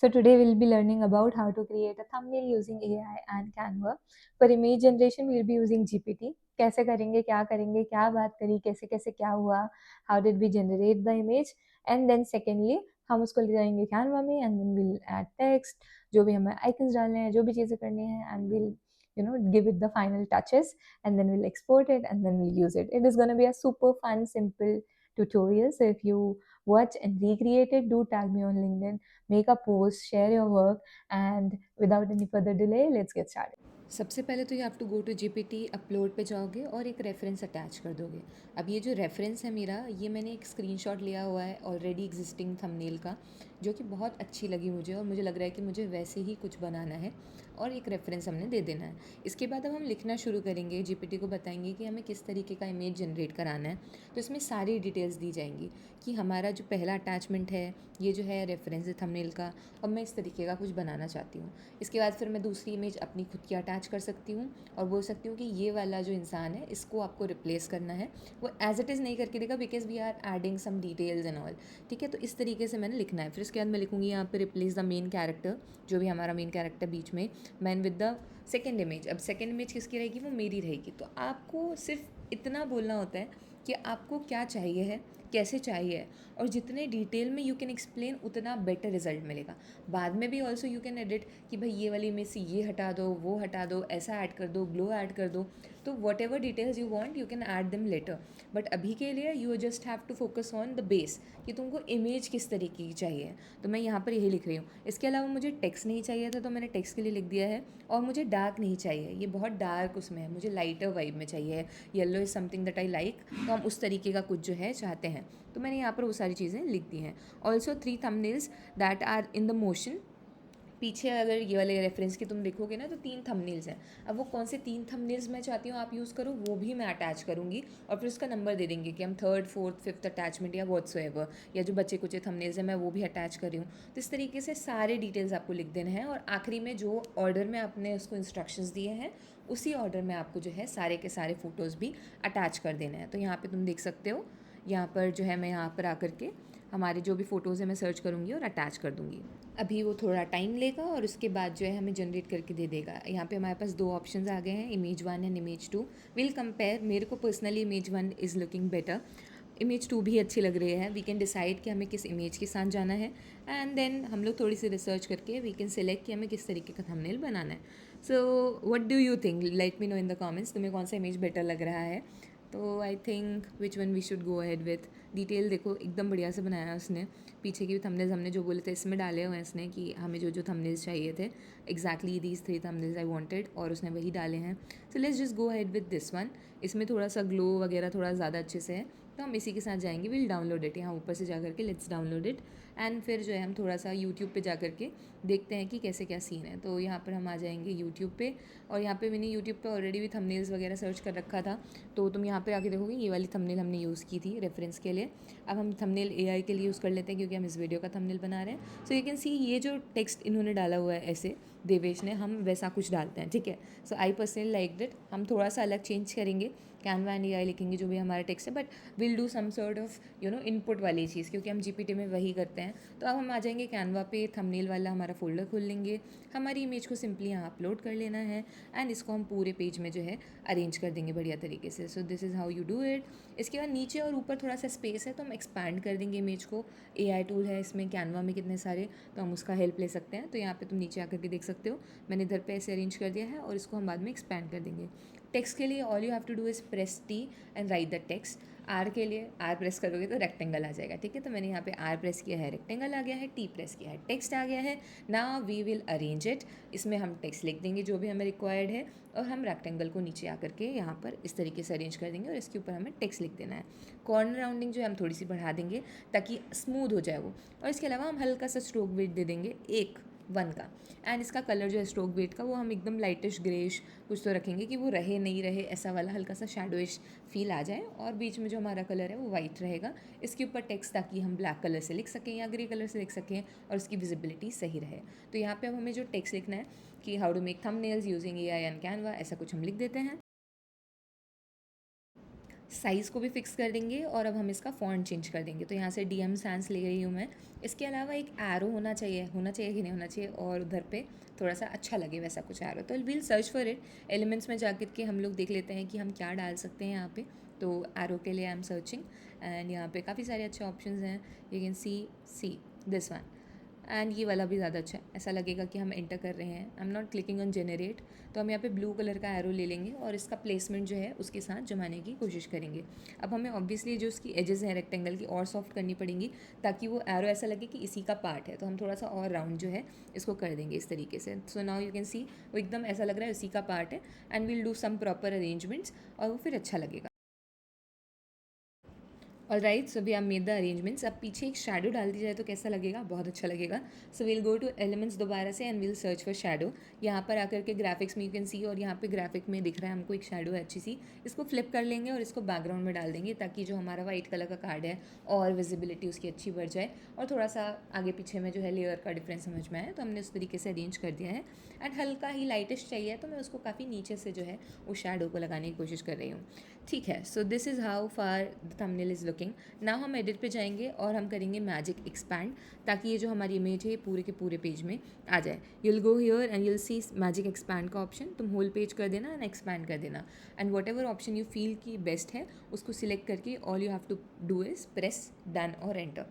So today we'll be learning about how to create a thumbnail using AI and Canva. For image generation we'll be using GPT. कैसे करेंगे, क्या करेंगे, क्या बात करी, कैसे कैसे क्या हुआ, how did we generate the image, and then secondly हम उसको ले जाएंगे Canva में and then we'll add text, जो भी हमें icons डालने हैं, जो भी चीज़ें करनी है, and we'll give it the final touches, and then we'll export it and then we'll use it. It is going to be a super fun simple tutorial. So if you watch and recreate it, do tag me on LinkedIn, make a post, share your work, and without any further delay, let's get started. सबसे पहले तो you have to go to GPT upload पे जाओगे और एक reference attach कर दोगे। अब ये जो रेफरेंस है मेरा, ये मैंने एक स्क्रीनशॉट लिया हुआ है ऑलरेडी एग्जिस्टिंग थंबनेल का, जो कि बहुत अच्छी लगी मुझे और मुझे लग रहा है कि मुझे वैसे ही कुछ बनाना है और एक रेफरेंस हमने दे देना है। इसके बाद अब हम लिखना शुरू करेंगे, जीपीटी को बताएंगे कि हमें किस तरीके का इमेज जनरेट कराना है। तो इसमें सारी डिटेल्स दी जाएंगी कि हमारा जो पहला अटैचमेंट है ये जो है रेफरेंस है थंबनेल का, और मैं इस तरीके का कुछ बनाना चाहती हूँ। इसके बाद फिर मैं दूसरी इमेज अपनी खुद की अटैच कर सकती हूँ और बोल सकती हूँ कि ये वाला जो इंसान है इसको आपको रिप्लेस करना है। वो एज इट इज़ नहीं करके देगा because we are adding some details and all. ठीक है, तो इस तरीके से मैंने लिखना है। फिर इसके बाद मैं लिखूँगी यहाँ पे रिप्लेस द मेन कैरेक्टर, जो भी हमारा मेन कैरेक्टर बीच में, man with the second image. अब सेकेंड इमेज किसकी रहेगी, वो मेरी रहेगी। तो आपको सिर्फ इतना बोलना होता है कि आपको क्या चाहिए है, कैसे चाहिए, और जितने डिटेल में यू कैन एक्सप्लेन उतना बेटर रिजल्ट मिलेगा। बाद में भी ऑल्सो यू कैन एडिट कि भाई ये वाली इमेज से ये हटा दो, वो हटा दो, ऐसा ऐड कर दो, ग्लो ऐड कर दो। तो whatever details you want you can add them later, but अभी के लिए you just have to focus on the base कि तुमको इमेज किस तरीके की चाहिए। तो मैं यहाँ पर यही लिख रही हूँ। इसके अलावा मुझे टेक्स्ट नहीं चाहिए था तो मैंने टेक्स्ट के लिए लिख दिया है, और मुझे डार्क नहीं चाहिए, ये बहुत डार्क उसमें है, मुझे लाइटर वाइब में चाहिए। Yellow is something that I like, तो हम उस तरीके का कुछ जो है चाहते हैं। तो मैंने यहाँ पर वो सारी चीज़ें लिख दी हैं। Also 3 thumbnails that are in the motion. पीछे अगर ये वाले रेफरेंस की तुम देखोगे ना तो 3 थंबनेल्स हैं। अब वो कौन से 3 थंबनेल्स मैं चाहती हूँ आप यूज़ करो, वो भी मैं अटैच करूँगी और फिर उसका नंबर दे देंगे कि हम थर्ड फोर्थ फिफ्थ अटैचमेंट या व्हाट्सोएवर, या जो बचे कुचे थंबनेल्स हैं मैं वो भी अटैच कर रही हूँ। तो इस तरीके से सारे डिटेल्स आपको लिख देने हैं, और आखिरी में जो ऑर्डर में आपने उसको इंस्ट्रक्शंस दिए हैं उसी ऑर्डर में आपको जो है सारे के सारे फ़ोटोज़ भी अटैच कर देने हैं। तो यहाँ पर तुम देख सकते हो, यहाँ पर जो है मैं यहाँ पर आकर के हमारे जो भी फ़ोटोज़ हैं मैं सर्च करूँगी और अटैच कर दूँगी। अभी वो थोड़ा टाइम लेगा और उसके बाद जो है हमें जनरेट करके दे देगा। यहाँ पे हमारे पास 2 ऑप्शंस आ गए हैं, image 1 and image 2। Will compare. मेरे को personally image 1 is looking better, image 2 भी अच्छी लग रही है। वी कैन डिसाइड कि हमें किस इमेज के साथ जाना है, एंड देन हम लोग थोड़ी सी रिसर्च करके वी कैन सिलेक्ट कि हमें किस तरीके का थंबनेल बनाना है। So what do you think, let me know in the comments, तुम्हें कौन सा इमेज बेटर लग रहा है। तो I think which one we should go ahead with. Detail देखो एकदम बढ़िया से बनाया है उसने। पीछे की भी थंबनेल्स हमने जो बोले थे इसमें डाले हुए हैं इसने, कि हमें जो जो थंबनेल्स चाहिए थे, exactly these 3 thumbnails I wanted, और उसने वही डाले हैं। So let's just go ahead with this one. इसमें थोड़ा सा ग्लो वगैरह थोड़ा ज़्यादा अच्छे से है, तो हम इसी के साथ जाएंगे। विल डाउनलोड इट, यहाँ ऊपर से जा करके लेट्स डाउनलोड इट, एंड फिर जो है हम थोड़ा सा यूट्यूब पे जा करके देखते हैं कि कैसे क्या सीन है। तो यहाँ पर हम आ जाएंगे यूट्यूब पे, और यहाँ पे मैंने यूट्यूब पे ऑलरेडी भी थंबनेल्स वगैरह सर्च कर रखा था, तो तुम यहाँ पे आके देखोगे ये वाली थंबनेल हमने यूज़ की थी रेफरेंस के लिए। अब हम थंबनेल एआई के लिए यूज़ कर लेते हैं क्योंकि हम इस वीडियो का थंबनेल बना रहे हैं। सो यू कैन सी ये जो टेक्स्ट इन्होंने डाला हुआ है ऐसे, देवेश ने, हम वैसा कुछ डालते हैं। ठीक है, सो आई पर्सनली लाइक डिट। हम थोड़ा सा अलग चेंज करेंगे, कैनवा एंड एआई लिखेंगे जो भी हमारा टेक्स्ट है, but will do some sort of input वाली चीज़, क्योंकि हम जीपीटी में वही करते हैं। तो अब हम आ जाएंगे कैनवा पे, थंबनेल वाला हमारा फोल्डर खोल लेंगे, हमारी इमेज को सिंपली यहाँ अपलोड कर लेना है, एंड इसको हम पूरे पेज में जो है अरेंज कर देंगे बढ़िया तरीके से। So this is how you do it. इसके बाद नीचे और ऊपर थोड़ा सा स्पेस है तो हम एक्सपैंड कर देंगे इमेज को। एआई टूल है इसमें कैनवा में कितने सारे, तो हम उसका हेल्प ले सकते हैं। तो यहाँ पे तुम नीचे आकर के देख सकते हो, मैंने इधर पे ऐसे अरेंज कर दिया है, और इसको हम बाद में एक्सपैंड कर देंगे। टेक्स्ट के लिए all you have to do is press T and write the text. R के लिए आर प्रेस करोगे तो रेक्टेंगल आ जाएगा। ठीक है, तो मैंने यहाँ पे आर प्रेस किया है, रेक्टेंगल आ गया है, टी प्रेस किया है, टेक्स्ट आ गया है। Now we will arrange it. इसमें हम टेक्स्ट लिख देंगे जो भी हमें रिक्वायर्ड है, और हम रेक्टेंगल को नीचे आकर के यहाँ पर इस तरीके से अरेंज कर देंगे, और इसके ऊपर हमें टेक्स्ट लिख देना है। कॉर्नर राउंडिंग जो है हम थोड़ी सी बढ़ा देंगे ताकि स्मूथ हो जाए वो, और इसके अलावा हम हल्का सा स्ट्रोक वेट दे देंगे 1 का। एंड इसका कलर जो है स्ट्रोक वेट का, वो हम एकदम लाइटिश ग्रेश कुछ तो रखेंगे कि वो रहे नहीं रहे ऐसा वाला हल्का सा शैडोइश फील आ जाए, और बीच में जो हमारा कलर है वो वाइट रहेगा। इसके ऊपर टेक्स्ट ताकि हम ब्लैक कलर से लिख सकें या ग्रे कलर से लिख सकें और उसकी विजिबिलिटी सही रहे। तो यहाँ पे अब हमें जो टेक्स्ट लिखना है कि how to make thumbnails using AI and Canva, ऐसा कुछ हम लिख देते हैं। साइज़ को भी फिक्स कर देंगे और अब हम इसका फ़ॉन्ट चेंज कर देंगे। तो यहाँ से DM सैंस ले रही हूँ मैं। इसके अलावा एक एरो होना चाहिए कि नहीं होना चाहिए, और उधर पे थोड़ा सा अच्छा लगे वैसा कुछ एरो। तो we'll search for it. Elements में जाकर के हम लोग देख लेते हैं कि हम क्या डाल सकते हैं यहाँ पे। तो एरो के लिए आई एम सर्चिंग, एंड यहाँ पे काफ़ी सारे अच्छे ऑप्शंस हैं। You can see this one, and ये वाला भी ज़्यादा अच्छा है, ऐसा लगेगा कि हम एंटर कर रहे हैं। I am not clicking on generate. तो हम यहाँ पे ब्लू कलर का एरो ले लेंगे और इसका प्लेसमेंट जो है उसके साथ जमाने की कोशिश करेंगे। अब हमें ऑब्वियसली जो उसकी एजेस हैं रेक्टेंगल की और सॉफ्ट करनी पड़ेंगी, ताकि वो एरो ऐसा लगे कि इसी का पार्ट है। तो हम थोड़ा सा और राउंड जो है इसको कर देंगे इस तरीके से। So now you can see वो एकदम ऐसा लग रहा है उसी का पार्ट है, and will do some proper arrangements, और वो फिर अच्छा लगेगा। All right, so we have made the arrangements. अब पीछे एक शेडो डाल दी जाए तो कैसा लगेगा? बहुत अच्छा लगेगा। So will go two elements दोबारा से and will search for shadow. यहाँ पर आकर के ग्राफिक्स में यू कैन सी, और यहाँ पे ग्राफिक में दिख रहा है हमको एक शेडो है अच्छी सी। इसको फ्लिप कर लेंगे और इसको बैकग्राउंड में डाल देंगे, ताकि जो हमारा वाइट कलर का कार्ड है और विजिबिलिटी उसकी अच्छी बढ़ जाए, और थोड़ा सा आगे पीछे में जो है लेयर का डिफरेंस समझ में आए। तो हमने उस तरीके से अरेंज कर दिया है। एंड हल्का ही लाइटिश चाहिए, तो मैं उसको काफ़ी नीचे से जो है उस शेडो को लगाने की कोशिश कर रही हूँ। ठीक है, so this is how far the thumbnail is looking. Now हम एडिट पे जाएंगे और हम करेंगे मैजिक एक्सपैंड, ताकि ये जो हमारी इमेज है पूरे के पूरे पेज में आ जाए। You'll go here and you'll see magic expand का ऑप्शन। तुम होल पेज कर देना एंड एक्सपैंड कर देना, and whatever option you feel की बेस्ट है उसको सिलेक्ट करके all you have to do is press done और एंटर।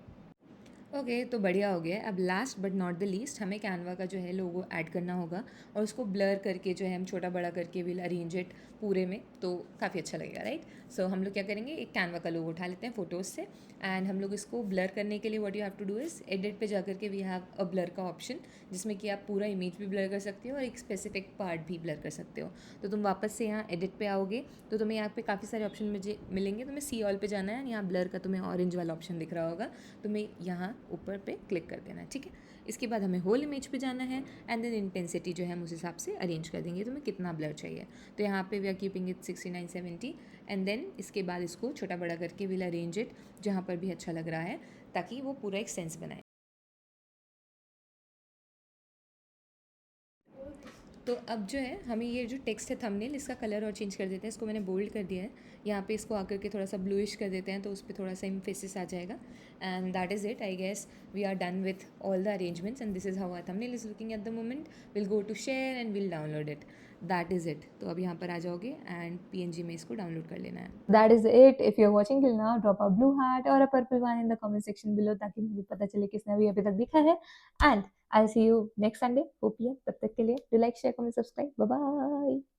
ओके, तो बढ़िया हो गया है। अब last but not the least, हमें कैनवा का जो है लोगो ऐड करना होगा, और उसको ब्लर करके जो है हम छोटा बड़ा करके विल अरेंज इट पूरे में, तो काफ़ी अच्छा लगेगा, राइट। सो हम लोग क्या करेंगे, एक कैनवा का लोगो उठा लेते हैं फ़ोटोज़ से, एंड हम लोग इसको ब्लर करने के लिए what you have to do is edit पे जा करके वी हैव अ ब्लर का ऑप्शन, जिसमें कि आप पूरा इमेज भी ब्लर कर सकते हो और एक स्पेसिफिक पार्ट भी ब्लर कर सकते हो। तो तुम वापस से यहाँ एडिट पे आओगे तो तुम्हें यहाँ पे काफ़ी सारे ऑप्शन मुझे मिलेंगे। तुम्हें सी ऑल पे जाना है, यहाँ ब्लर का तुम्हें ऑरेंज वाला ऑप्शन दिख रहा होगा, तुम्हें यहाँ ऊपर पे क्लिक कर देना है, ठीक है। इसके बाद हमें होल इमेज पे जाना है, एंड देन इंटेंसिटी जो है हम उस हिसाब से अरेंज कर देंगे तुम्हें कितना ब्लर चाहिए। तो यहाँ पे we are keeping it 69-70, and then इसके बाद इसको छोटा बड़ा करके विल अरेंज इट जहाँ पर भी अच्छा लग रहा है, ताकि वो पूरा एक सेंस बनाए। तो अब जो है हमें ये जो टेक्स्ट है थंबनेल, इसका कलर और चेंज कर देते हैं। इसको मैंने बोल्ड कर दिया है। यहाँ पे इसको आकर के थोड़ा सा ब्लूइश कर देते हैं, तो उस पर थोड़ा सा एम्फेसिस आ जाएगा। And that is it, I guess we are done with all the arrangements, and this is how our thumbnail is looking at the moment. Will go to share and will download it. That is it. तो अब यहाँ पर आ जाओगे and PNG में इसको download कर लेना है। That is it. If you're watching till now, drop a blue heart or a purple one in the comment section below, ताकि मुझे पता चले किसने अभी अभी तक देखा है। And I'll see you next Sunday 4 PM. तब तक के लिए do like, share, comment, subscribe. Bye bye.